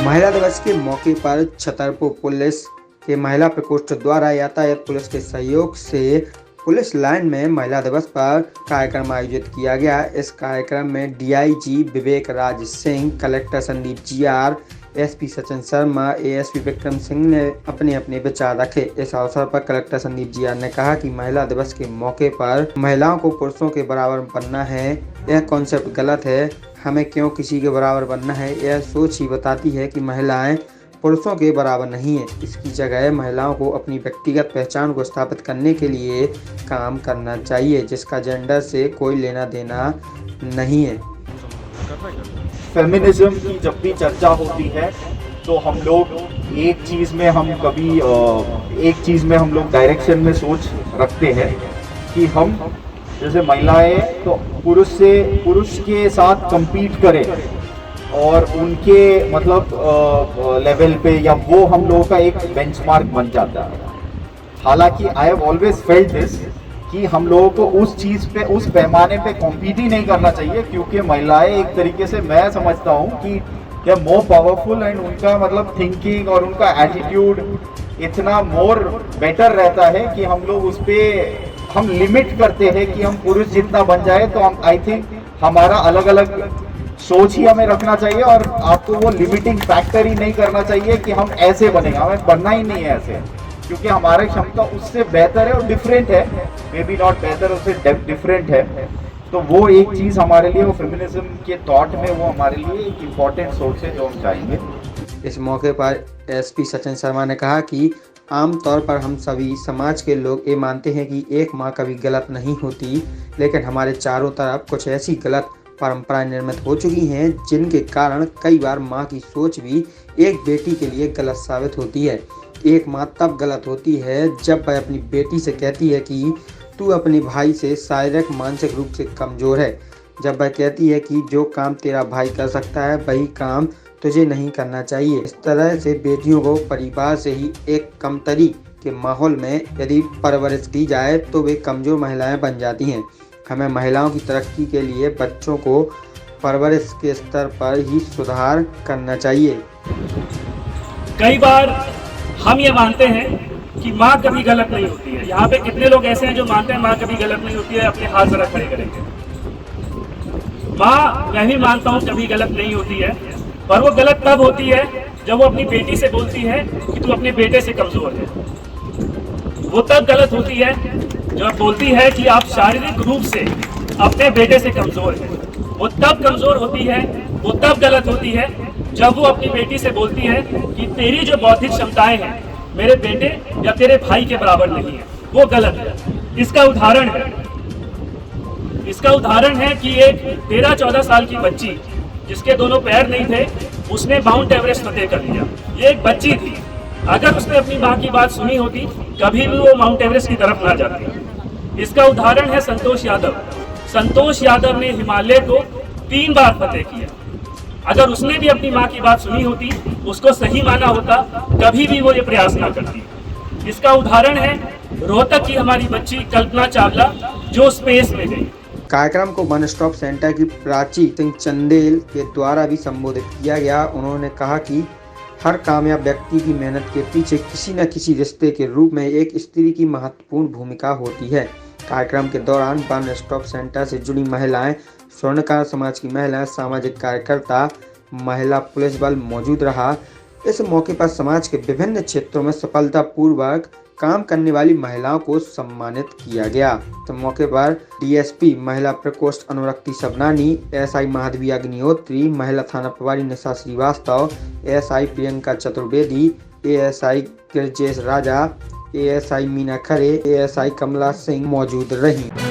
महिला दिवस के मौके पर छतरपुर पुलिस के महिला प्रकोष्ठ द्वारा यातायात पुलिस के सहयोग से पुलिस लाइन में महिला दिवस पर कार्यक्रम आयोजित किया गया। इस कार्यक्रम में DIG Vivek Raj Singh, collector Sandeep GR, SP Sachin Sharma, ASP Vikram Singh ने अपने अपने विचार रखे। इस अवसर पर कलेक्टर संदीप जीआर ने कहा कि महिला दिवस के मौके पर महिलाओं को पुरुषों के बराबर बनना है, यह कॉन्सेप्ट गलत है। हमें क्यों किसी के बराबर बनना है, यह सोच ही बताती है कि महिलाएं पुरुषों के बराबर नहीं है। इसकी जगह महिलाओं को अपनी व्यक्तिगत पहचान को स्थापित करने के लिए काम करना चाहिए, जिसका जेंडर से कोई लेना देना नहीं है। फेमिनिज्म की जब भी चर्चा होती है तो हम लोग एक चीज़ में हम लोग डायरेक्शन में सोच रखते हैं कि हम जैसे महिलाएं तो पुरुष के साथ compete करें और उनके मतलब लेवल पे, या वो हम लोगों का एक बेंचमार्क बन जाता है। हालांकि I have always felt this कि हम लोगों को उस चीज़ पे, उस पैमाने पे कॉम्पीट ही नहीं करना चाहिए, क्योंकि महिलाएं एक तरीके से मैं समझता हूँ कि they are more powerful and उनका मतलब थिंकिंग और उनका एटीट्यूड इतना मोर बेटर रहता है कि हम लोग उस पर हम लिमिट करते हैं कि हम पुरुष जितना बन जाए। तो हम आई थिंक हमारा अलग अलग सोच ही हमें रखना चाहिए और आपको वो लिमिटिंग फैक्टर ही नहीं करना चाहिए कि हम ऐसे बनेंगे, हमें बनना ही नहीं है ऐसे, क्योंकि हमारी क्षमता उससे बेहतर है और डिफरेंट है, मे बी नॉट बेहतर, उससे डिफरेंट है। तो वो एक चीज़ हमारे लिए, वो फेमिनिज्म के थॉट में वो हमारे लिए एक इम्पॉर्टेंट सोच है जो हम चाहेंगे। इस मौके पर एसपी सचिन शर्मा ने कहा कि आमतौर पर हम सभी समाज के लोग ये मानते हैं कि एक माँ कभी गलत नहीं होती, लेकिन हमारे चारों तरफ कुछ ऐसी गलत परंपराएं निर्मित हो चुकी हैं जिनके कारण कई बार माँ की सोच भी एक बेटी के लिए गलत साबित होती है। एक माँ तब गलत होती है जब वह अपनी बेटी से कहती है कि तू अपने भाई से शारीरिक मानसिक रूप से कमज़ोर है, जब वह कहती है कि जो काम तेरा भाई कर सकता है वही काम तुझे नहीं करना चाहिए। इस तरह से बेटियों को परिवार से ही एक कमतरी के माहौल में यदि परवरिश दी जाए तो वे कमज़ोर महिलाएं बन जाती हैं। हमें महिलाओं की तरक्की के लिए बच्चों को परवरिश के स्तर पर ही सुधार करना चाहिए। कई बार हम ये मानते हैं कि माँ कभी गलत नहीं होती है। यहाँ पे कितने लोग ऐसे हैं जो मानते हैं माँ कभी गलत नहीं होती है? अपने हाथ जरा खड़े करेंगे। माँ, मैं भी मानता हूँ कभी गलत नहीं होती है, पर वो गलत तब होती है जब वो अपनी बेटी से बोलती है कि तू अपने बेटे से कमजोर है। वो तब गलत होती है जब बोलती है कि आप शारीरिक रूप से अपने बेटे से कमजोर हैं। वो तब कमजोर होती है, वो तब गलत होती है जब वो अपनी बेटी से बोलती है कि तेरी जो बौद्धिक क्षमताएं हैं मेरे बेटे या तेरे भाई के बराबर नहीं है। वो गलत है। इसका उदाहरण है कि एक 13-14 साल की बच्ची जिसके दोनों पैर नहीं थे, उसने माउंट एवरेस्ट फतेह कर लिया। ये एक बच्ची थी, अगर उसने अपनी माँ की बात सुनी होती कभी भी वो माउंट एवरेस्ट की तरफ ना जाती। इसका उदाहरण है संतोष यादव। संतोष यादव ने हिमालय को 3 बार फतेह किया। अगर उसने भी अपनी माँ की बात सुनी होती, उसको सही माना होता, कभी भी वो ये प्रयास ना करती। इसका उदाहरण है रोहतक की हमारी बच्ची कल्पना चावला जो स्पेस में गई। कार्यक्रम को वन स्टॉप सेंटर की प्राची सिंह चंदेल के द्वारा भी संबोधित किया गया। उन्होंने कहा कि हर कामयाब व्यक्ति की मेहनत के पीछे किसी न किसी रिश्ते के रूप में एक स्त्री की महत्वपूर्ण भूमिका होती है। कार्यक्रम के दौरान वन स्टॉप सेंटर से जुड़ी महिलाएं, स्वर्णकार समाज की महिलाएं, सामाजिक कार्यकर्ता, महिला पुलिस बल मौजूद रहा। इस मौके पर समाज के विभिन्न क्षेत्रों में सफलतापूर्वक काम करने वाली महिलाओं को सम्मानित किया गया। तो मौके पर डीएसपी महिला प्रकोष्ठ अनुरक्ति सबनानी, एसआई महादेवी अग्निहोत्री, महिला थाना प्रभारी निशा श्रीवास्तव, एएसआई प्रियंका चतुर्वेदी, एएसआई गिरजेश राजा, एएसआई मीना खरे, एएसआई कमला सिंह मौजूद रही।